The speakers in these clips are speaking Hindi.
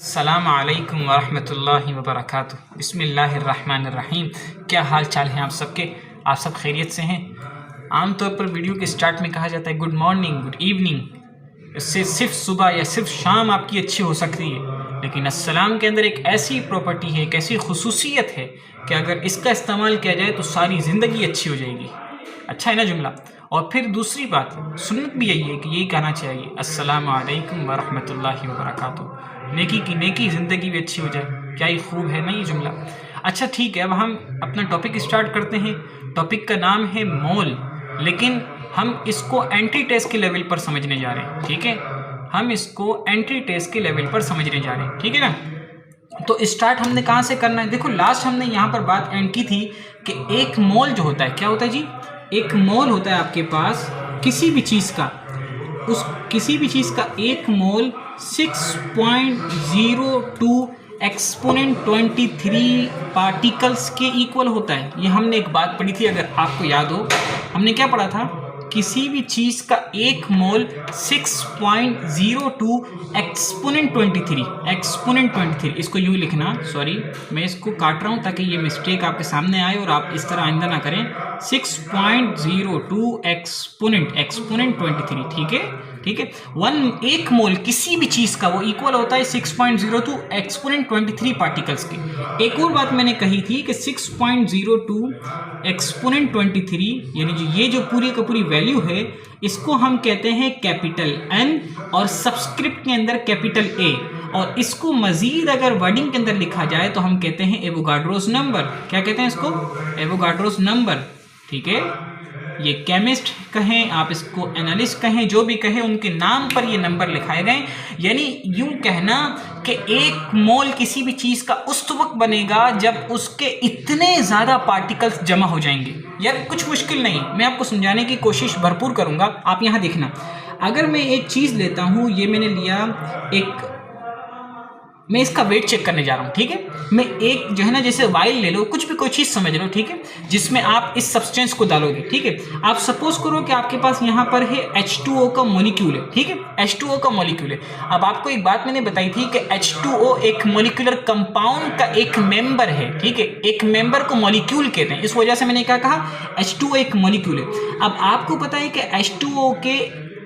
अस्सलाम वालेकुम वरहमतुल्लाहि वबरकातुहू। बिस्मिल्लाहिर्रहमानिर्रहीम। क्या हाल चाल हैं आप सबके? आप सब खैरियत से हैं? आमतौर पर वीडियो के स्टार्ट में कहा जाता है गुड मॉर्निंग, गुड इवनिंग। इससे सिर्फ सुबह या सिर्फ शाम आपकी अच्छी हो सकती है, लेकिन अस्सलाम के अंदर एक ऐसी प्रॉपर्टी है, एक ऐसी खुसूसियत है कि अगर इसका इस्तेमाल किया जाए तो सारी ज़िंदगी अच्छी हो जाएगी। अच्छा है ना जुमला? और फिर दूसरी बात, सुन्नत भी यही है कि यही कहना चाहिए, अस्सलाम वालेकुम वरहमतुल्लाहि वबरकातुहू। नेकी की नेकी, ज़िंदगी भी अच्छी हो जाए। क्या ही खूब है ना ये जुमला। अच्छा ठीक है, अब हम अपना टॉपिक स्टार्ट करते हैं। टॉपिक का नाम है मोल, लेकिन हम इसको एंटी टेस्ट के लेवल पर समझने जा रहे हैं। ठीक है, हम इसको एंटी टेस्ट के लेवल पर समझने जा रहे हैं। ठीक है ना? तो स्टार्ट हमने कहाँ से करना है? देखो, लास्ट हमने यहाँ पर बात एंड की थी कि एक मोल जो होता है, क्या होता है जी? एक मोल होता है आपके पास किसी भी चीज़ का, उस किसी भी चीज़ का एक मोल 6.02 एक्सपोनेंट 23 पार्टिकल्स के इक्वल होता है। ये हमने एक बात पढ़ी थी, अगर आपको याद हो। हमने क्या पढ़ा था? किसी भी चीज़ का एक मोल 6.02 एक्सपोनेंट 23। इसको यूँ लिखना, सॉरी मैं इसको काट रहा हूँ ताकि ये मिस्टेक आपके सामने आए और आप इस तरह आइंदा ना करें। 6.02 एक्सपोनेंट 23। ठीक है। एक मोल किसी भी चीज़ का वो इक्वल होता है 6.02 एक्सपोनेंट 23 पार्टिकल्स के। एक और बात मैंने कही थी कि 6.02 एक्सपोनेंट 23, यानी ये जो पूरी का पूरी वैल्यू है, इसको हम कहते हैं कैपिटल N और सबस्क्रिप्ट के अंदर कैपिटल A। और इसको मजीद अगर वर्डिंग के अंदर लिखा जाए तो हम कहते हैं एवोगाड्रोस नंबर। क्या कहते हैं इसको? Avogadro's number. ठीक है, ये केमिस्ट कहें, आप इसको एनालिस्ट कहें, जो भी कहें, उनके नाम पर ये नंबर लिखाए गए। यानी यूं कहना कि एक मोल किसी भी चीज़ का उस वक्त बनेगा जब उसके इतने ज़्यादा पार्टिकल्स जमा हो जाएंगे। यार कुछ मुश्किल नहीं, मैं आपको समझाने की कोशिश भरपूर करूँगा। आप यहाँ देखना, अगर मैं एक चीज़ लेता हूँ, ये मैंने लिया एक, मैं इसका वेट चेक करने जा रहा हूँ। ठीक है, मैं एक जो है ना, जैसे वाइल ले लो, कुछ भी कोई चीज़ समझ लो। ठीक है, जिसमें आप इस सब्सटेंस को डालोगे। ठीक है, आप सपोज करो कि आपके पास यहाँ पर है H2O का मॉलिक्यूल है। ठीक है, H2O का मॉलिक्यूल है। अब आपको एक बात मैंने बताई थी कि H2O एक मॉलिक्यूलर कंपाउंड का एक मेंबर है। ठीक है, एक मेंबर को मॉलिक्यूल कहते हैं, इस वजह से मैंने क्या कहा? H2O एक मॉलिक्यूल है। अब आपको पता है कि H2O के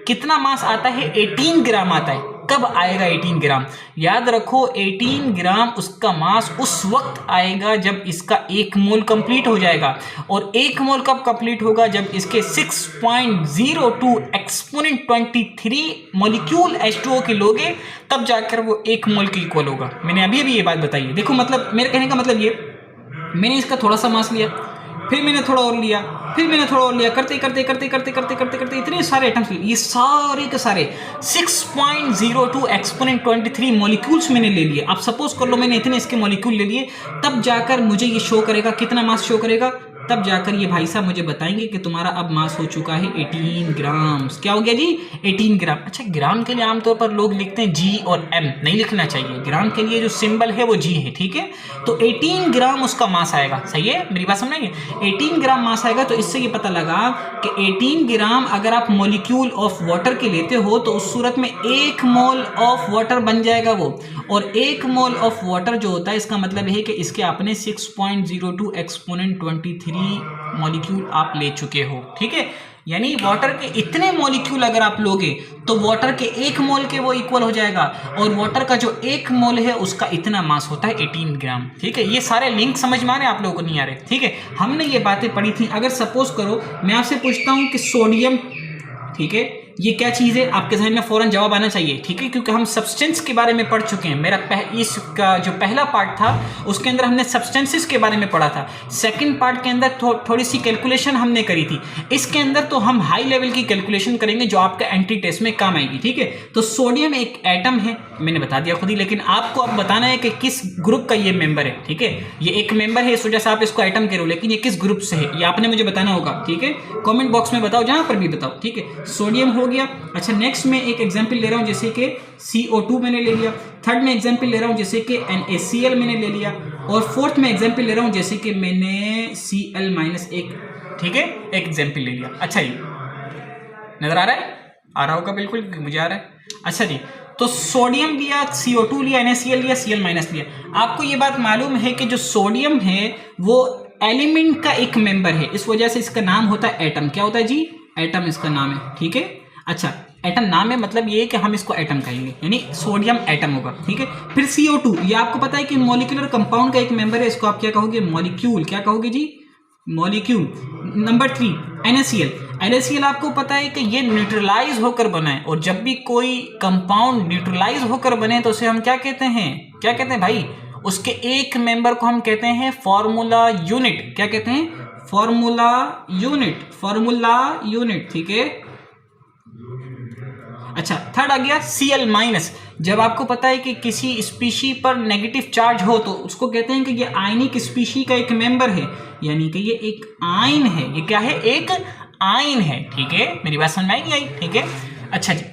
कितना मास आता है? 18 ग्राम आता है। कब आएगा 18 ग्राम? याद रखो, 18 ग्राम उसका मास उस वक्त आएगा जब इसका एक मोल कंप्लीट हो जाएगा। और एक मोल कब कंप्लीट होगा? जब इसके 6.02 एक्सपोनेंट 23 मॉलिक्यूल H2O के लोगे, तब जाकर वो एक मोल के इक्वल होगा। मैंने अभी ये बात बताई है। देखो, मतलब मेरे कहने का मतलब ये, मैंने इसका थोड़ा सा मास लिया, फिर मैंने थोड़ा और लिया, फिर मैंने थोड़ा और लिया, करते करते करते करते करते करते करते इतने सारे आइटम्स लिए, ये सारे के सारे 6.02 एक्सपोनेंट 23 मॉलिक्यूल्स मैंने ले लिए। आप सपोज कर लो मैंने इतने इसके मॉलिक्यूल ले लिए, तब जाकर मुझे ये शो करेगा, कितना मास शो करेगा? तब जाकर ये भाई साहब मुझे बताएंगे कि तुम्हारा अब मास हो चुका है 18 ग्राम। क्या हो गया जी? 18 ग्राम। अच्छा, ग्राम के लिए आमतौर पर लोग लिखते हैं G और M, नहीं लिखना चाहिए। ग्राम के लिए जो सिंबल है वो G है। ठीक है, तो 18 ग्राम उसका मास आएगा। सही है, मेरी बात समझेंगे? 18 ग्राम मास आएगा। तो इससे ये पता लगा कि 18 ग्राम अगर आप मॉलिक्यूल ऑफ वाटर के लेते हो तो उस सूरत में 1 मोल ऑफ वाटर बन जाएगा वो। और 1 मोल ऑफ वाटर जो होता है, इसका मतलब है कि इसके अपने 6.02 एक्सपोनेंट 23 मॉलिक्यूल आप ले चुके हो। ठीक है, यानी वाटर के इतने मॉलिक्यूल अगर आप लोगे तो वाटर के 1 मोल के वो इक्वल हो जाएगा। और वाटर का जो 1 मोल है उसका इतना मास होता है 18 ग्राम। ठीक है, ये सारे लिंक समझ में आ रहे हैं आप लोगों को? नहीं आ रहे? ठीक है, हमने ये बातें पढ़ी थी। अगर सपोज करो मैं आपसे पूछता हूँ कि सोडियम, ठीक है, ये क्या चीज़ है? आपके जहन में फौरन जवाब आना चाहिए। ठीक है, क्योंकि हम सब्सटेंस के बारे में पढ़ चुके हैं। मेरा इसका जो पहला पार्ट था उसके अंदर हमने सब्सटेंसेस के बारे में पढ़ा था। सेकंड पार्ट के अंदर थोड़ी सी कैलकुलेशन हमने करी थी। इसके अंदर तो हम हाई लेवल की कैलकुलेशन करेंगे जो आपका एंटी टेस्ट में काम आएगी। ठीक है, तो सोडियम एक एटम है, मैंने बता दिया खुद ही, लेकिन आपको अब बताना है कि किस ग्रुप का ये मेंबर है। ठीक है, ये एक मेंबर है, इस वजह से आप इसको एटम कह रहे हो, लेकिन ये किस ग्रुप से है ये आपने मुझे बताना होगा। ठीक है, कमेंट बॉक्स में बताओ, जहां पर भी बताओ। ठीक है, सोडियम हो गया। अच्छा, नेक्स्ट में एक एग्जांपल ले रहा हूं, जैसे कि CO2 मैंने ले लिया। थर्ड में एग्जांपल ले रहा हूं, जैसे कि NaCl मैंने ले लिया। और फोर्थ में एग्जांपल ले रहा हूं, जैसे कि मैंने Cl-1, ठीक है, एक एग्जांपल ले लिया। अच्छा जी, नजर आ रहा है? आ रहा होगा बिल्कुल, मुझे आ रहा है। अच्छा जी, तो सोडियम लिया, CO2 लिया, NaCl लिया, Cl माइनस लिया। आपको ये बात मालूम है कि जो सोडियम है वो एलिमेंट का एक मेंबर है, इस वजह से इसका नाम होता है एटम। क्या होता है जी? एटम इसका नाम है, ठीक है। अच्छा, एटम नाम है मतलब ये कि हम इसको एटम कहेंगे, यानी सोडियम एटम होगा, ठीक है। फिर CO2, ये आपको पता है कि मॉलिक्यूलर कंपाउंड का एक मेंबर है, इसको आप क्या कहोगे? मॉलिक्यूल। क्या कहोगे जी? मॉलिक्यूल। Number 3 NaCl। NaCl आपको पता है कि ये न्यूट्रलाइज होकर बना है, और जब भी कोई कंपाउंड न्यूट्रलाइज होकर बने तो उसे हम क्या कहते हैं? क्या कहते हैं भाई? उसके एक मेंबर को हम कहते हैं फॉर्मूला यूनिट। क्या कहते हैं? Formula unit. फॉर्मूला यूनिट, ठीक है। अच्छा, थर्ड आ गया Cl माइनस। जब आपको पता है कि किसी स्पीशी पर नेगेटिव चार्ज हो तो उसको कहते हैं कि ये आयनिक स्पीशी का एक मेंबर है, यानी कि ये एक आयन है। ये क्या है? एक आयन है, ठीक है। मेरी बात समझ में आई नहीं आई? ठीक है। अच्छा जी,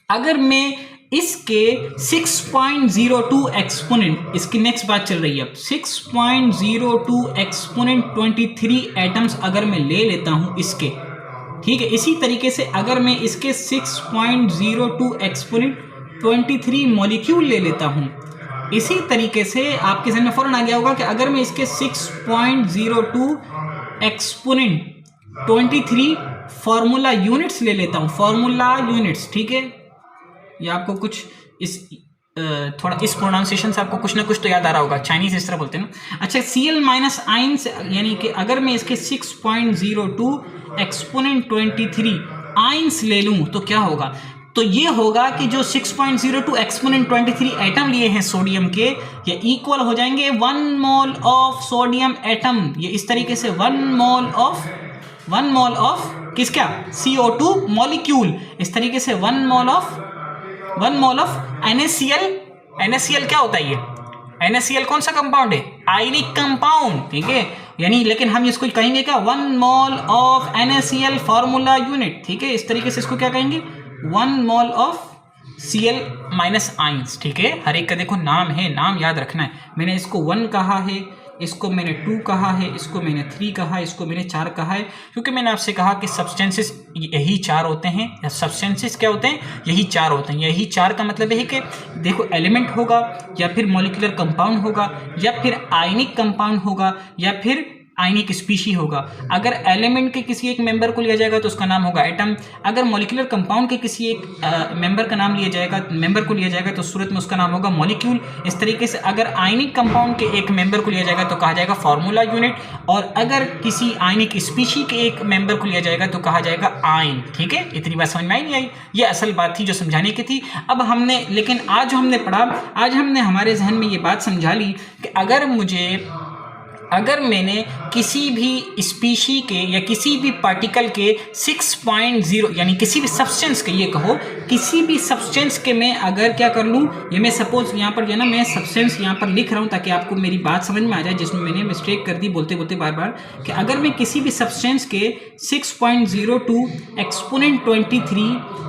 अगर मैं इसके 6.02 एक्सपोनेंट, इसकी नेक्स्ट बात चल रही है अब, 6.02 एक्सपोनेंट 23 एटम्स अगर मैं ले लेता हूं इसके, ठीक है। इसी तरीके से अगर मैं इसके 6.02 एक्सपोनेंट 23 मॉलिक्यूल ले लेता हूं, इसी तरीके से आपके समझ में फौरन आ गया होगा कि अगर मैं इसके 6.02 एक्सपोनेंट 23 फॉर्मूला यूनिट्स ले लेता हूं, फॉर्मूला यूनिट्स, ठीक है। ये आपको कुछ इस थोड़ा इस प्रोनाउंसिएशन से आपको कुछ ना कुछ तो याद आ रहा होगा, चाइनीज इस तरह बोलते हैं ना। अच्छा, Cl माइनस आइन से, यानी कि अगर मैं इसके 6.02 एक्सपोनेंट 23 आइंस ले लूं तो क्या होगा? तो ये होगा कि जो 6.02 एक्सपोनेंट 23 एटम लिए हैं सोडियम के, ये इक्वल हो जाएंगे 1 मोल ऑफ सोडियम एटम। ये इस तरीके से 1 मोल ऑफ किसका? CO2 molecule. इस तरीके से 1 मोल ऑफ NaCl। NaCl क्या होता है? ये NaCl कौन सा कंपाउंड है? आयनिक कंपाउंड, ठीक है। यानी लेकिन हम इसको कहेंगे क्या? 1 mole of NaCl formula unit, ठीक है। इस तरीके से इसको क्या कहेंगे? 1 mole of Cl minus ions, ठीक है। हर एक का देखो नाम है, नाम याद रखना है। मैंने इसको 1 कहा है, इसको मैंने 2 कहा है, इसको मैंने 3 कहा है, इसको मैंने 4 कहा है, क्योंकि मैंने आपसे कहा कि सब्सटेंसेस यही 4 होते हैं। या सब्सटेंसेस क्या होते हैं? यही 4 होते हैं। यही 4 का मतलब है कि देखो एलिमेंट होगा, या फिर मॉलिक्यूलर कंपाउंड होगा, या फिर आयनिक कंपाउंड होगा, या फिर आयनिक स्पीशी होगा। अगर एलिमेंट के किसी एक मेंबर को लिया जाएगा तो उसका नाम होगा एटम। अगर मॉलिक्यूलर कंपाउंड के किसी एक मेंबर का नाम लिया जाएगा, मेंबर को लिया जाएगा, तो उस सूरत में उसका नाम होगा मॉलिक्यूल। इस तरीके से अगर आयनिक कंपाउंड के एक मेंबर को लिया जाएगा तो कहा जाएगा फॉर्मूला यूनिट, और अगर किसी आयनिक स्पीशी के एक मेंबर को लिया जाएगा तो कहा जाएगा आयन, ठीक है। इतनी बात समझ में आई नहीं आई? ये असल बात थी जो समझाने की थी। अब हमने, लेकिन आज जो हमने पढ़ा, आज हमने हमारे जहन में ये बात समझा ली कि अगर मैंने किसी भी स्पीशी के या किसी भी पार्टिकल के 6.0 यानी किसी भी सब्सटेंस के, ये कहो किसी भी सब्सटेंस के मैं अगर क्या कर लूँ, ये मैं सपोज यहाँ पर जो है ना, मैं सब्सटेंस यहाँ पर लिख रहा हूँ ताकि आपको मेरी बात समझ में आ जाए, जिसमें मैंने मिस्टेक कर दी बोलते बोलते बार बार, कि अगर मैं किसी भी सब्सटेंस के 6.02 एक्सपोनेंट 23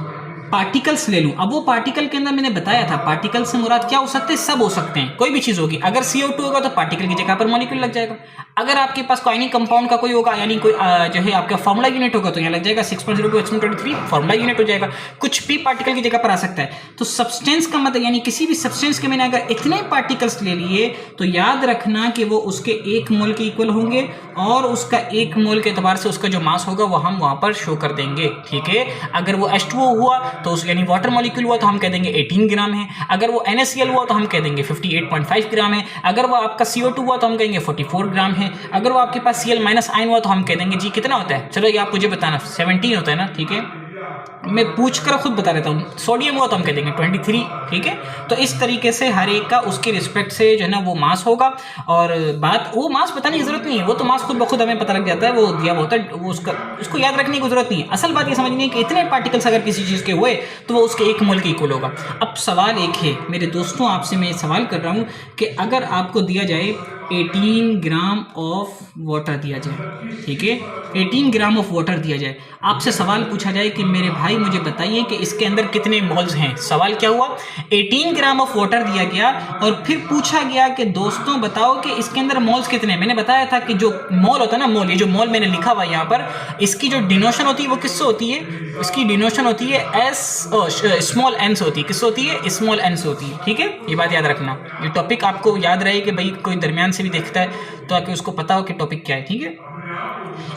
पार्टिकल्स ले लूं। अब वो पार्टिकल के अंदर मैंने बताया था, पार्टिकल से मुराद क्या हो सकते हैं? सब हो सकते हैं, कोई भी चीज होगी। अगर CO2 होगा तो पार्टिकल की जगह पर मॉलिक्यूल लग जाएगा। अगर आपके पास कोई आयनिक कंपाउंड का कोई होगा, यानी कोई जो है आपका फॉर्मूला यूनिट होगा, तो यहाँ लग जाएगा 6.02 एक्सपोनेंट 23 फॉर्मूला यूनिट हो जाएगा। कुछ भी पार्टिकल की जगह पर आ सकता है। तो सब्सटेंस का मतलब, यानी किसी भी सब्सटेंस के मैंने अगर इतने पार्टिकल्स ले लिए तो याद रखना कि वो उसके 1 मोल के इक्वल होंगे, और उसका 1 मोल के एतबार से उसका जो मास होगा वो हम वहां पर शो कर देंगे, ठीक है। अगर वो H2O हुआ तो उस यानी वाटर मॉलिक्यूल हुआ तो हम कह देंगे 18 ग्राम है। अगर वो NaCl हुआ तो हम कह देंगे 58.5 ग्राम है। अगर वो आपका CO2 हुआ तो हम कहेंगे 44 ग्राम है। अगर वो आपके पास Cl माइनस आयन हुआ तो हम कह देंगे जी कितना होता है? चलो ये आप मुझे बताना, 17 होता है ना, ठीक है। मैं पूछ कर खुद बता देता हूँ। सोडियम हुआ तो हम कह देंगे 23, ठीक है। तो इस तरीके से हर एक का उसके रिस्पेक्ट से जो है ना वो मास होगा, और बात वो मास बताने की जरूरत नहीं है, वो तो मास खुद ब खुद हमें पता लग जाता है, वो दिया होता है, वो उसको याद रखने की जरूरत नहीं है। असल बात ये समझनी है कि इतने पार्टिकल्स अगर किसी चीज़ के हुए तो वो उसके 1 मोल के इक्वल होगा। अब सवाल एक है मेरे दोस्तों, आपसे मैं सवाल कर रहा हूँ कि अगर आपको दिया जाए 18 ग्राम ऑफ वाटर दिया जाए, ठीक है, 18 ग्राम ऑफ वाटर दिया जाए, आपसे सवाल पूछा जाए कि मेरे भाई मुझे बताइए कि इसके अंदर कितने मोल्स हैं। सवाल क्या हुआ, 18 ग्राम ऑफ वाटर दिया गया और फिर पूछा गया कि दोस्तों बताओ कि इसके अंदर मोल्स कितने हैं। मैंने बताया था कि जो मोल होता है ना, मोल, ये जो मोल मैंने लिखा हुआ है यहाँ पर, इसकी जो डिनोशन होती है वो किससे होती है, इसकी डिनोशन होती है एस, स्मॉल एन से होती है, किससे होती है, स्मॉल एन से होती है, ठीक है, ये बात याद रखना। ये टॉपिक आपको याद रहे कि भाई कोई दरमियान से भी देखता है तो आके उसको पता हो कि टॉपिक क्या है, ठीक है।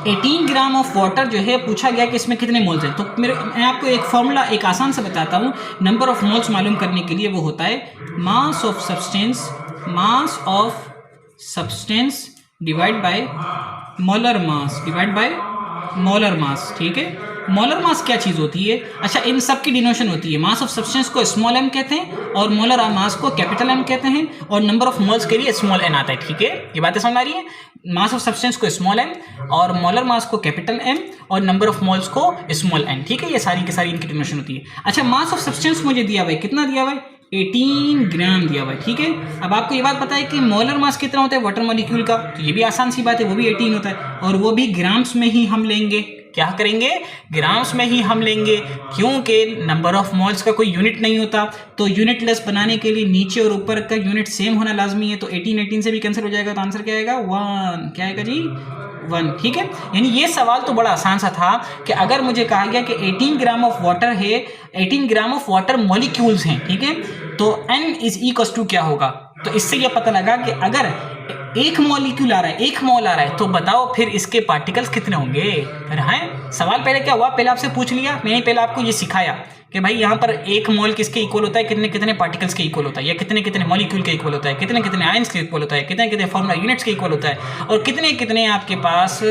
18 ग्राम ऑफ वाटर जो है पूछा गया कि इसमें कितने मोल्स हैं। तो मैं आपको एक फॉर्मूला एक आसान से बताता हूँ नंबर ऑफ मोल्स मालूम करने के लिए। वो होता है mass of substance divide by molar mass, ठीक है। मोलर मास क्या चीज़ होती है, अच्छा इन सब की डिनोशन होती है, मास ऑफ सब्सटेंस को स्मॉल एम कहते हैं और मोलर मास को कैपिटल एम कहते हैं और नंबर ऑफ मोल्स के लिए स्मॉल एन आता है, ठीक है। ये बातें समझ आ रही है, मास ऑफ सब्सटेंस को स्मॉल एम और मोलर मास को कैपिटल एम और नंबर ऑफ मोल्स को स्मॉल एन, ठीक है। ये सारी की सारी इनकी डिनोशन होती है। अच्छा मास ऑफ सब्सटेंस मुझे दिया हुआ है, कितना दिया हुआ है, 18 ग्राम दिया हुआ है, ठीक है। अब आपको ये बात पता है कि मोलर मास कितना होता है वाटर मॉलिक्यूल का, तो ये भी आसान सी बात है, वो भी 18 होता है और वो भी ग्राम्स में ही हम लेंगे। क्या करेंगे, ग्राम्स में ही हम लेंगे, क्योंकि नंबर ऑफ मोल्स का कोई यूनिट नहीं होता। तो यूनिट लेस बनाने के लिए नीचे और ऊपर का यूनिट सेम होना लाजमी है। तो 18 से भी कैंसिल हो जाएगा, तो आंसर क्या आएगा, 1। क्या आएगा जी, 1, ठीक है। यानी ये सवाल तो बड़ा आसान सा था कि अगर मुझे कहा गया कि 18 ग्राम ऑफ वाटर है, 18 ग्राम ऑफ वाटर मॉलिक्यूल्स हैं, ठीक है, तो n इज इक्वल टू क्या होगा। तो इससे यह पता लगा कि अगर एक मॉलिक्यूल आ रहा है, एक मोल आ रहा है, तो बताओ फिर इसके पार्टिकल्स कितने होंगे। फिर हाँ, सवाल पहले क्या हुआ, पहले आपसे पूछ लिया, मैंने पहले आपको ये सिखाया कि भाई यहाँ पर एक मोल किसके इक्वल होता है, कितने कितने पार्टिकल्स के इक्वल होता है, या कितने कितने मॉलिक्यूल के इक्वल होता है, कितने कितने आयंस के इक्वल होता है, कितने कितने फॉर्मूला यूनिट्स के इक्वल होता है और कितने कितने आपके पास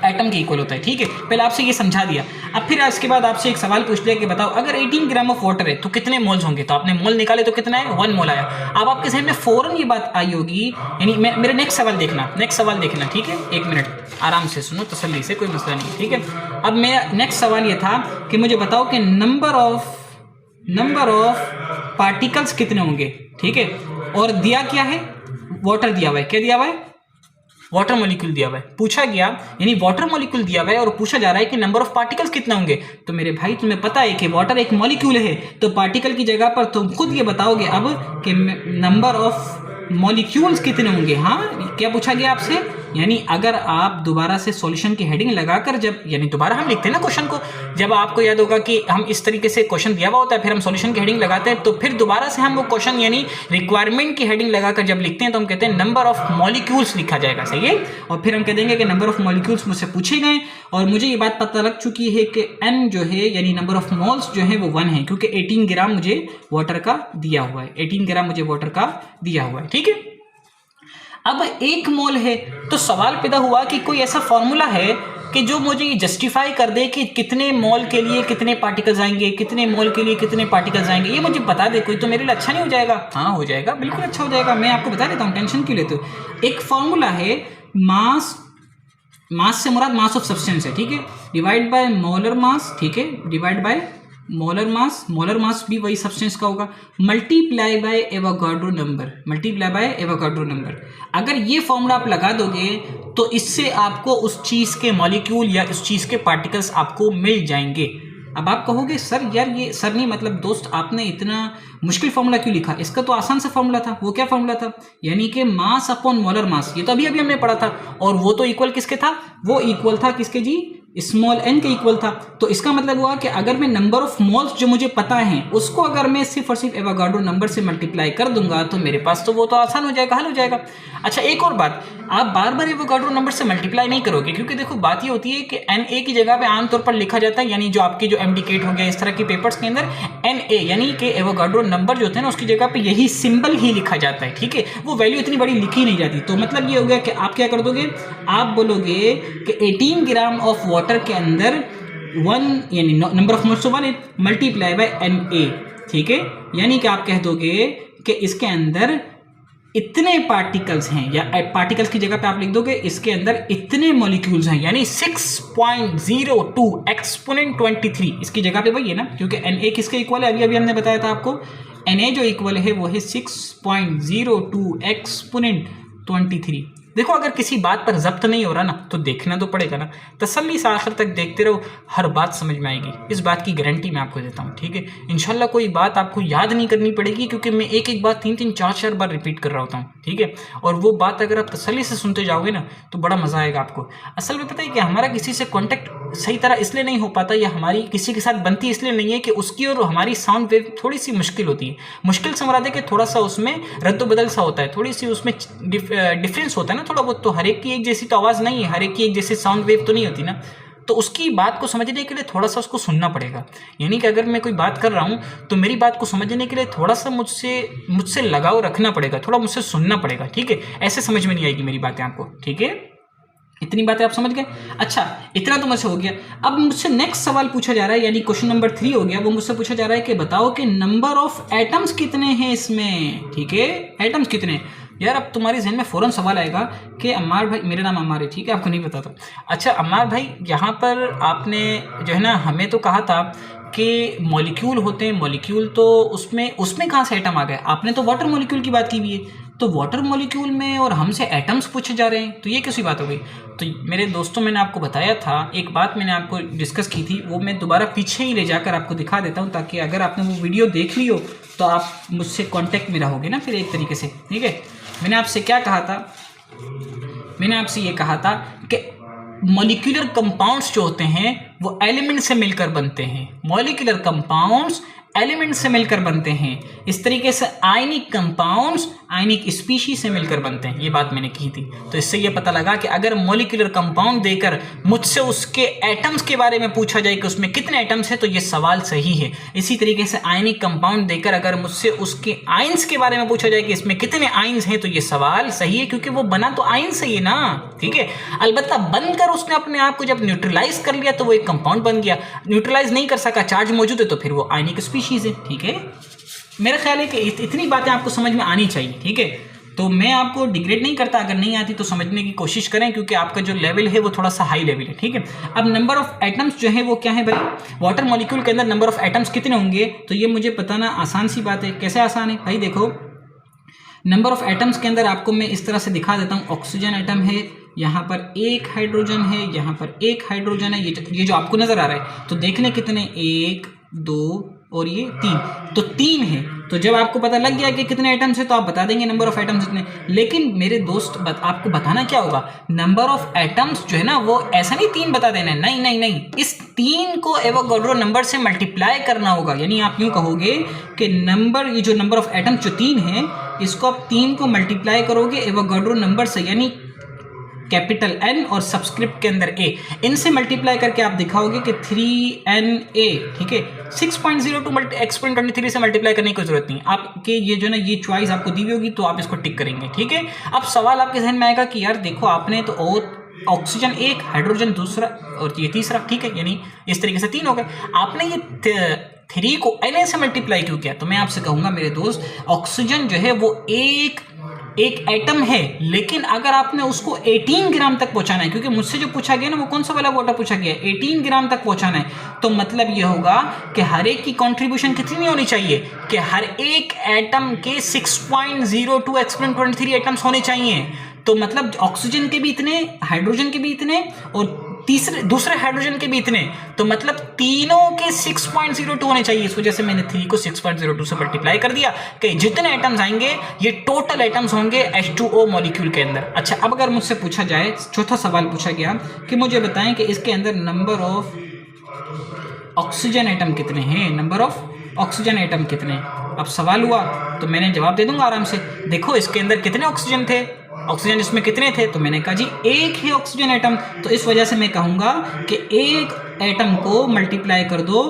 एटम के इक्वल होता है, ठीक है। पहले आपसे ये समझा दिया। अब फिर इसके बाद आपसे एक सवाल पूछ लिया कि बताओ अगर 18 ग्राम ऑफ वाटर है तो कितने मोल्स होंगे। तो आपने मोल निकाले तो कितना है, 1 मोल आया। अब आपके सामने फौरन ये बात आई होगी, यानी मेरे नेक्स्ट सवाल देखना, ठीक है, 1 मिनट आराम से सुनो, तसल्ली से, कोई मसला नहीं, ठीक है। अब मेरा नेक्स्ट सवाल ये था कि मुझे बताओ कि नंबर ऑफ पार्टिकल्स कितने होंगे, ठीक है। और दिया क्या है, वाटर दिया हुआ है, क्या दिया हुआ है, वाटर मॉलिक्यूल दिया हुआ है। पूछा गया, यानी वाटर मॉलिक्यूल दिया हुआ है और पूछा जा रहा है कि नंबर ऑफ पार्टिकल्स कितने होंगे। तो मेरे भाई तुम्हें पता है कि वाटर एक मॉलिक्यूल है, तो पार्टिकल की जगह पर तुम खुद ये बताओगे अब कि नंबर ऑफ मॉलिक्यूल्स कितने होंगे। हाँ, क्या पूछा गया आपसे, यानी अगर आप दोबारा से सॉल्यूशन की हेडिंग लगाकर जब, यानी दोबारा हम लिखते हैं ना क्वेश्चन को, जब आपको याद होगा कि हम इस तरीके से क्वेश्चन दिया हुआ होता है, फिर हम सॉल्यूशन की हेडिंग लगाते हैं, तो फिर दोबारा से हम वो क्वेश्चन यानी रिक्वायरमेंट की हेडिंग लगाकर जब लिखते हैं तो हम कहते हैं नंबर ऑफ मॉलिक्यूल्स लिखा जाएगा, सही है। और फिर हम कह देंगे कि नंबर ऑफ मॉलिक्यूल्स मुझसे पूछे गए और मुझे ये बात पता लग चुकी है कि n जो है यानी नंबर ऑफ मोल्स जो है वो 1 है, क्योंकि 18 ग्राम मुझे वाटर का दिया हुआ है, 18 ग्राम मुझे वाटर का दिया हुआ है, ठीक है। अब 1 मोल है तो सवाल पैदा हुआ कि कोई ऐसा फॉर्मूला है कि जो मुझे ये जस्टिफाई कर दे कि कितने मोल के लिए कितने पार्टिकल्स आएंगे, कितने मोल के लिए कितने पार्टिकल्स आएंगे, ये मुझे बता दे कोई, तो मेरे लिए अच्छा नहीं हो जाएगा। हाँ हो जाएगा, बिल्कुल अच्छा हो जाएगा, मैं आपको बता देता हूँ, टेंशन क्यों लेते हो। एक फॉर्मूला है मास से मुराद मास ऑफ सब्सटेंस है, ठीक है, डिवाइड बाय मोलर मास, ठीक है, डिवाइड बाय मोलर मास भी वही सब्सटेंस का होगा, मल्टीप्लाई बाय एवोगाड्रो नंबर। अगर ये फॉर्मूला आप लगा दोगे तो इससे आपको उस चीज़ के मॉलिक्यूल या उस चीज़ के पार्टिकल्स आपको मिल जाएंगे। अब आप कहोगे सर यार, ये सर नहीं मतलब दोस्त, आपने इतना मुश्किल फॉर्मूला क्यों लिखा, इसका तो आसान सा फॉर्मूला था। वो क्या फॉर्मूला था, यानी कि मास अपॉन मोलर मास, ये तो अभी हमने पढ़ा था, और वो तो इक्वल किसके था, वो इक्वल था किसके जी, स्मॉल एन के इक्वल था। तो इसका मतलब हुआ कि अगर मैं नंबर ऑफ मोल्स जो मुझे पता है उसको अगर मैं सिर्फ और सिर्फ एवोगाड्रो नंबर से मल्टीप्लाई कर दूंगा तो मेरे पास तो वो तो आसान हो जाएगा, हल हो जाएगा। अच्छा एक और बात, आप बार बार एवोगाड्रो नंबर से मल्टीप्लाई नहीं करोगे, क्योंकि देखो बात ये होती है कि एन ए की जगह पे आमतौर पर लिखा जाता है, यानी जो आपके जो एमडीकेट हो गया इस तरह के पेपर्स के अंदर एन ए यानी कि एवोगाड्रो नंबर जो होते हैं ना उसकी जगह पे यही सिंबल ही लिखा जाता है, ठीक है, वो वैल्यू इतनी बड़ी लिखी नहीं जाती। तो मतलब ये हो गया कि आप क्या कर दोगे, आप बोलोगे कि 18 ग्राम ऑफ वाटर के अंदर 1 यानी number of moles 1 multiply by N A, ठीक है, यानी कि आप कह दोगे कि इसके अंदर इतने पार्टिकल्स हैं, या पार्टिकल्स की जगह पे आप लिख दोगे इसके अंदर इतने मॉलिक्यूल्स हैं, यानी 6.02 एक्सपोनेंट 23, इसकी जगह पे वही है ना, क्योंकि Na किसके इक्वल है, अभी हमने बताया था आपको, Na जो इक्वल है वो है 6.02 एक्सपोनेंट 23। देखो अगर किसी बात पर जब्त नहीं हो रहा ना तो देखना तो पड़ेगा ना, तसल्ली से आखिर तक देखते रहो, हर बात समझ में आएगी, इस बात की गारंटी मैं आपको देता हूँ, ठीक है। इंशाल्लाह कोई बात आपको याद नहीं करनी पड़ेगी, क्योंकि मैं एक एक बात 3-3 4-4 बार रिपीट कर रहा होता हूँ, ठीक है। और वो बात अगर आप तसल्ली से सुनते जाओगे ना तो बड़ा मज़ा आएगा आपको। असल में पता है कि हमारा किसी से कॉन्टेक्ट सही तरह इसलिए नहीं हो पाता, या हमारी किसी के साथ बनती इसलिए नहीं है कि उसकी और हमारी साउंड वेव थोड़ी सी मुश्किल होती है। मुश्किल से मुराद है कि थोड़ा सा उसमें रद्द-बदल सा होता है, थोड़ी सी उसमें डिफरेंस होता है ना थोड़ा बहुत। तो हर एक की एक जैसी तो आवाज़ नहीं है, हर एक की एक जैसी साउंड वेव तो नहीं होती ना, तो उसकी बात को समझने के लिए थोड़ा सा उसको सुनना पड़ेगा। यानी कि अगर मैं कोई बात कर रहा हूँ तो मेरी बात को समझने के लिए थोड़ा सा मुझसे लगाव रखना पड़ेगा, थोड़ा मुझसे सुनना पड़ेगा, ठीक है। ऐसे समझ में नहीं आएगी मेरी बातें आपको, ठीक है। इतनी बातें आप समझ गए। अच्छा, इतना तो मुझसे हो गया। अब मुझसे नेक्स्ट सवाल पूछा जा रहा है, यानी क्वेश्चन नंबर 3 हो गया। वो मुझसे पूछा जा रहा है कि बताओ कि नंबर ऑफ एटम्स कितने हैं इसमें, ठीक है। एटम्स कितने यार, अब तुम्हारे जहन में फ़ौरन सवाल आएगा कि अम्मार भाई, मेरा नाम अम्मार है, ठीक है, आपको नहीं पता था। अच्छा अम्मार भाई, यहाँ पर आपने जो है ना हमें तो कहा था कि मॉलिक्यूल होते हैं, मॉलिक्यूल तो उसमें कहाँ से एटम आ गए? आपने तो वाटर मॉलिक्यूल की बात की हुई है, तो वाटर मॉलिक्यूल में और हमसे एटम्स पूछे जा रहे हैं, तो ये कैसी बात हो गई? तो मेरे दोस्तों, मैंने आपको बताया था, एक बात मैंने आपको डिस्कस की थी, वो मैं दोबारा पीछे ही ले जाकर आपको दिखा देता हूँ, ताकि अगर आपने वो वीडियो देख ली हो तो आप मुझसे कांटेक्ट में रहोगे ना फिर एक तरीके से, ठीक है। मैंने आपसे क्या कहा था? मैंने आपसे ये कहा था कि मॉलिक्यूलर कंपाउंड्स जो होते हैं वो एलिमेंट से मिलकर बनते हैं। मॉलिक्यूलर कंपाउंड्स एलिमेंट से मिलकर बनते हैं। इस तरीके से आयनिक कंपाउंड्स आयनिक स्पीशीज से मिलकर बनते हैं, ये बात मैंने की थी। तो इससे ये पता लगा कि अगर मॉलिक्यूलर कंपाउंड देकर मुझसे उसके एटम्स के बारे में पूछा जाए कि उसमें कितने एटम्स है, तो ये सवाल सही है। इसी तरीके से आयनिक कंपाउंड देकर अगर मुझसे उसके आयंस के बारे में पूछा जाए कि इसमें कितने आयंस हैं, तो ये सवाल सही है, क्योंकि वो बना तो आयन से ही है ना, ठीक है। अलबत्ता बनकर उसने अपने आप को जब न्यूट्रलाइज कर लिया तो वो एक कंपाउंड बन गया। न्यूट्रलाइज नहीं कर सका, चार्ज मौजूद है, तो फिर वो आयनिक स्पीशीज है, ठीक है। मेरा ख्याल है कि इतनी बातें आपको समझ में आनी चाहिए, ठीक है। तो मैं आपको डिग्रेड नहीं करता, अगर नहीं आती तो समझने की कोशिश करें, क्योंकि आपका जो लेवल है वो थोड़ा सा हाई लेवल है, ठीक है। अब नंबर ऑफ एटम्स जो है वो क्या है भाई? वाटर मॉलिक्यूल के अंदर नंबर ऑफ एटम्स कितने होंगे, तो ये मुझे बताना आसान सी बात है। कैसे आसान है भाई? देखो, नंबर ऑफ एटम्स के अंदर आपको मैं इस तरह से दिखा देता हूँ। ऑक्सीजन एटम है, यहाँ पर एक हाइड्रोजन है, यहाँ पर एक हाइड्रोजन है, ये जो आपको नजर आ रहा है। तो देख लें कितने, 1 2 और ये 3, तो 3 है। तो जब आपको पता लग गया कि कितने एटम्स है तो आप बता देंगे नंबर ऑफ एटम्स इतने। लेकिन मेरे दोस्त, आपको बताना क्या होगा, नंबर ऑफ एटम्स जो है ना वो ऐसा नहीं 3 बता देना है, नहीं नहीं नहीं, इस 3 को एवोगाड्रो नंबर से मल्टीप्लाई करना होगा। यानी आप यूँ कहोगे कि ये जो नंबर ऑफ एटम्स जो 3 है, इसको आप 3 को मल्टीप्लाई करोगे एवोगाड्रो नंबर से, यानी कैपिटल N और सबस्क्रिप्ट के अंदर A, इनसे मल्टीप्लाई करके आप दिखाओगे कि 3NA, ठीक है। 6.02 एक्सपोनेंट 23 से मल्टीप्लाई करने की जरूरत नहीं, आपके ये जो ना ये चॉइस आपको दी होगी तो आप इसको टिक करेंगे, ठीक है। अब सवाल आपके जहन में आएगा कि यार देखो, आपने तो और ऑक्सीजन 1, हाइड्रोजन दूसरा और ये तीसरा, ठीक है, यानी इस तरीके से 3 हो गए। आपने ये 3 को Na से मल्टीप्लाई क्यों किया? तो मैं आपसे कहूँगा मेरे दोस्त, ऑक्सीजन जो है वो एक एटम है, लेकिन अगर आपने उसको 18 ग्राम तक पहुंचाना है, क्योंकि मुझसे जो पूछा गया ना वो कौन सा वाला वाटर पूछा गया, 18 ग्राम तक पहुंचाना है, तो मतलब ये होगा कि हर एक की कंट्रीब्यूशन कितनी होनी चाहिए कि हर एक एटम के 6.02 एक्सपोनेंट 23 एटम्स होने चाहिए। तो मतलब ऑक्सीजन के भी इतने, हाइड्रोजन के भी इतने और दूसरे हाइड्रोजन के भी इतने, तो मतलब तीनों के 6.02 होने चाहिए। इस वजह से मैंने 3 को 6.02 से मल्टीप्लाई कर दिया कि जितने एटम्स आएंगे ये टोटल एटम्स होंगे H2O मॉलिक्यूल के अंदर। अच्छा, अब अगर मुझसे पूछा जाए, चौथा सवाल पूछा गया कि मुझे बताएं कि इसके अंदर नंबर ऑफ ऑक्सीजन एटम कितने हैं, नंबर ऑफ ऑक्सीजन एटम कितने। अब सवाल हुआ तो मैंने जवाब दे दूंगा आराम से। देखो, इसके अंदर कितने ऑक्सीजन थे, ऑक्सीजन इसमें कितने थे, तो मैंने कहा जी 1 है ऑक्सीजन एटम। तो इस वजह से मैं कहूँगा कि एक एटम को मल्टीप्लाई कर दो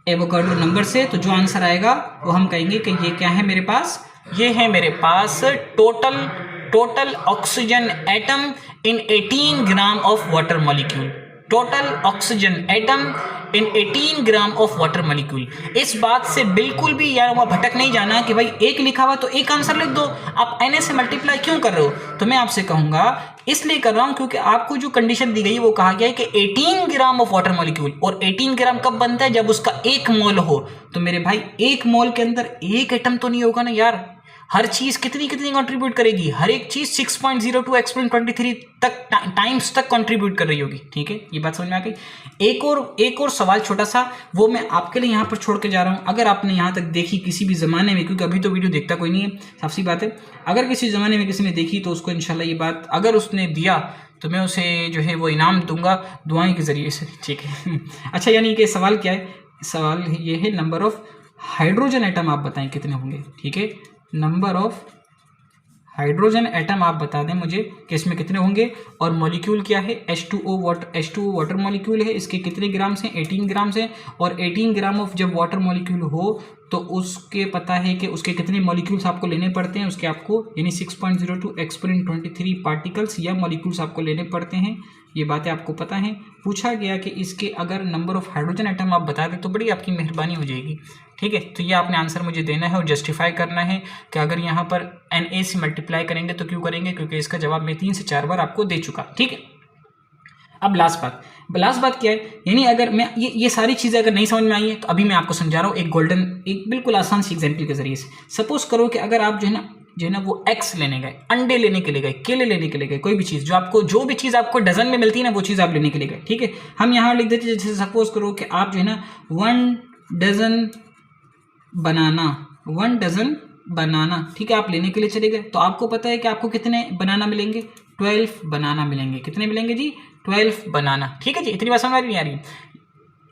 एवोगाड्रो नंबर से, तो जो आंसर आएगा वो हम कहेंगे कि ये क्या है मेरे पास, ये है मेरे पास total oxygen atom in 18 gram of water molecule. Total oxygen atom in 18 gram of water molecule. इस बात से बिल्कुल भी यार वहाँ भटक नहीं जाना कि भाई 1 लिखा हुआ तो एक आंसर लिख दो, आप Na से मल्टीप्लाई क्यों कर रहे हो? तो मैं आपसे कहूँगा इसलिए कर रहा हूँ क्योंकि आपको जो कंडीशन दी गई है वो कहा गया है कि 18 ग्राम ऑफ वाटर मॉलिक्यूल, और 18 ग्राम कब बनता है, जब उसका 1 मोल हो। तो मेरे भाई 1 मोल के अंदर 1 एटम तो नहीं होगा ना यार, हर चीज़ कितनी कितनी कंट्रीब्यूट करेगी, हर एक चीज़ 6.02 एक्सपोनेंट 23 तक टाइम्स तक कंट्रीब्यूट कर रही होगी। ठीक है, ये बात समझ में आ गई। एक और सवाल छोटा सा, वो मैं आपके लिए यहाँ पर छोड़ के जा रहा हूँ। अगर आपने यहाँ तक देखी किसी भी ज़माने में, क्योंकि अभी तो वीडियो देखता कोई नहीं है, साफ सी बात है, अगर किसी ज़माने में किसी ने देखी तो उसको इंशाल्लाह ये बात, अगर उसने दिया तो मैं उसे जो है वो इनाम दूंगा दुआएं के ज़रिए से। ठीक है अच्छा, यानी कि सवाल क्या है, सवाल ये है नंबर ऑफ हाइड्रोजन एटम आप बताएं कितने होंगे। ठीक है, नंबर ऑफ हाइड्रोजन एटम आप बता दें मुझे कि इसमें कितने होंगे, और मॉलिक्यूल क्या है, H2O वाटर मॉलिक्यूल है, इसके कितने ग्राम से, 18 ग्राम से, और 18 ग्राम ऑफ जब वाटर मॉलिक्यूल हो तो उसके पता है कि उसके कितने मॉलिक्यूल्स आपको लेने पड़ते हैं, उसके आपको यानी 6.02 एक्सपोनेंट 23 पार्टिकल्स या मॉलिक्यूल्स आपको लेने पड़ते हैं। ये बातें आपको पता हैं। पूछा गया कि इसके अगर नंबर ऑफ हाइड्रोजन एटम आप बता दें तो बड़ी आपकी मेहरबानी हो जाएगी। ठीक है, तो ये आपने आंसर मुझे देना है और जस्टिफाई करना है कि अगर यहाँ पर Na से मल्टीप्लाई करेंगे तो क्यों करेंगे, क्योंकि इसका जवाब मैं 3 से 4 बार आपको दे चुका। ठीक है, अब लास्ट बात क्या है, यानी अगर मैं ये सारी चीज़ें अगर नहीं समझ में आई है तो अभी मैं आपको समझा रहा हूँ एक बिल्कुल आसान सी एग्जाम्पल के जरिए से। सपोज करो कि अगर आप जो है ना वो एग्स लेने गए, अंडे लेने के लिए गए, केले लेने के लिए गए, कोई भी चीज़ जो भी चीज़ आपको डजन में मिलती है ना वो चीज़ आप लेने के लिए गए। ठीक है, हम यहाँ लिख देते, जैसे सपोज करो कि आप जो है ना 1 डजन बनाना, ठीक है, आप लेने के लिए चले गए, तो आपको पता है कि आपको कितने बनाना मिलेंगे, 12 बनाना मिलेंगे। कितने मिलेंगे जी, 12 बनाना। ठीक है जी, इतनी बात समझ नहीं आ रही।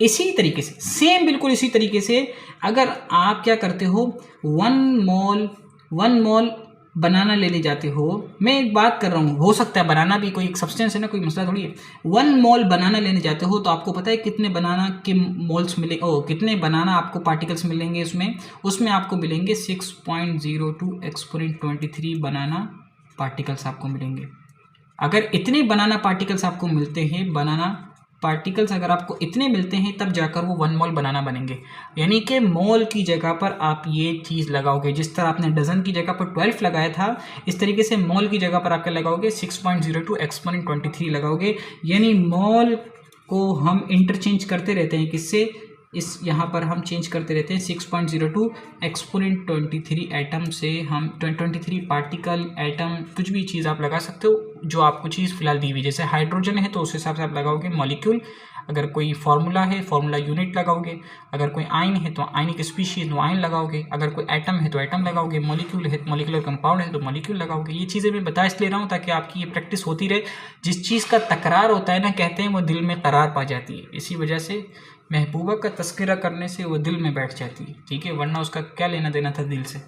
इसी तरीके से बिल्कुल इसी तरीके से अगर आप क्या करते हो, 1 मोल बनाना लेने जाते हो, मैं एक बात कर रहा हूँ, हो सकता है बनाना भी कोई एक सब्सटेंस है ना, कोई मसला थोड़ी है। 1 मोल बनाना लेने जाते हो तो आपको पता है कितने बनाना के मोल्स मिले, कितने बनाना आपको पार्टिकल्स मिलेंगे, उसमें आपको मिलेंगे 6.02 एक्सपोनेंट 23 बनाना पार्टिकल्स आपको मिलेंगे। अगर इतने बनाना पार्टिकल्स आपको मिलते हैं, बनाना पार्टिकल्स अगर आपको इतने मिलते हैं तब जाकर वो 1 मोल बनाना बनेंगे। यानी कि मोल की जगह पर आप ये चीज़ लगाओगे, जिस तरह आपने डजन की जगह पर 12 लगाया था, इस तरीके से मोल की जगह पर आप क्या लगाओगे, 6.02 एक्सपोनेंट 23 लगाओगे। यानी मोल को हम इंटरचेंज करते रहते हैं, किससे, इस यहाँ पर हम चेंज करते रहते हैं 6.02 एक्सपोनेंट 23 एटम से, हम 23 पार्टिकल एटम कुछ भी चीज़ आप लगा सकते हो जो आपको चीज़ फिलहाल दी हुई। जैसे हाइड्रोजन है तो उस हिसाब से आप लगाओगे मॉलिक्यूल, अगर कोई फार्मूला है फार्मूला यूनिट लगाओगे, अगर कोई आयन है तो आयनिक स्पीशीज तो आयन लगाओगे, अगर कोई एटम है तो एटम लगाओगे, मॉलिक्यूल है मॉलिक्यूलर कंपाउंड है तो मॉलिक्यूल लगाओगे। ये चीज़ें मैं बता इसलिए रहा हूँ ताकि आपकी ये प्रैक्टिस होती रहे। जिस चीज़ का तकरार होता है ना, कहते हैं वो दिल में करार पा जाती है, इसी वजह से महबूबा का तस्करा करने से वो दिल में बैठ जाती है। ठीक है, वरना उसका क्या लेना देना था दिल से।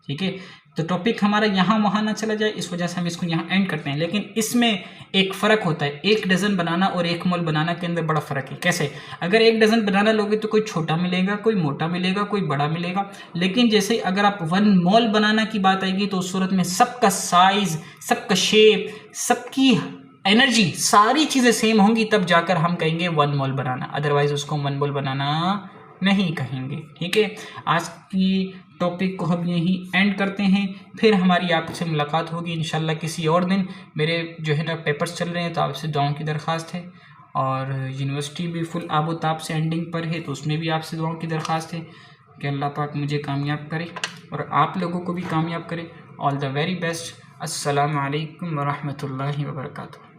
ठीक है, तो टॉपिक हमारा यहाँ वहाँ ना चला जाए, इस वजह से हम इसको यहाँ एंड करते हैं। लेकिन इसमें एक फ़र्क होता है, 1 डज़न बनाना और 1 मोल बनाना के अंदर बड़ा फ़र्क है। कैसे, अगर 1 डज़न बनाना लोगे तो कोई छोटा मिलेगा, कोई मोटा मिलेगा, कोई बड़ा मिलेगा। लेकिन जैसे अगर आप 1 मोल बनाना की बात आएगी तो उस सूरत में सबका साइज़, सबका शेप, सबकी एनर्जी, सारी चीज़ें सेम होंगी, तब जाकर हम कहेंगे 1 मोल बनाना, अदरवाइज उसको 1 मोल बनाना नहीं कहेंगे। ठीक है, आज की टॉपिक को हम यहीं एंड करते हैं, फिर हमारी आपसे मुलाकात होगी इंशाल्लाह किसी और दिन। मेरे जो है ना पेपर्स चल रहे हैं तो आपसे दुआओं की दरख्वास्त है, और यूनिवर्सिटी भी फुल आबोताब से एंडिंग पर है तो उसमें भी आपसे दुआओं की दरख्वास्त है कि अल्लाह पाक मुझे कामयाब करे और आप लोगों को भी कामयाब करे। All the very best. अस्सलामु अलैकुम वरहमतुल्लाहि वबरकातुहू।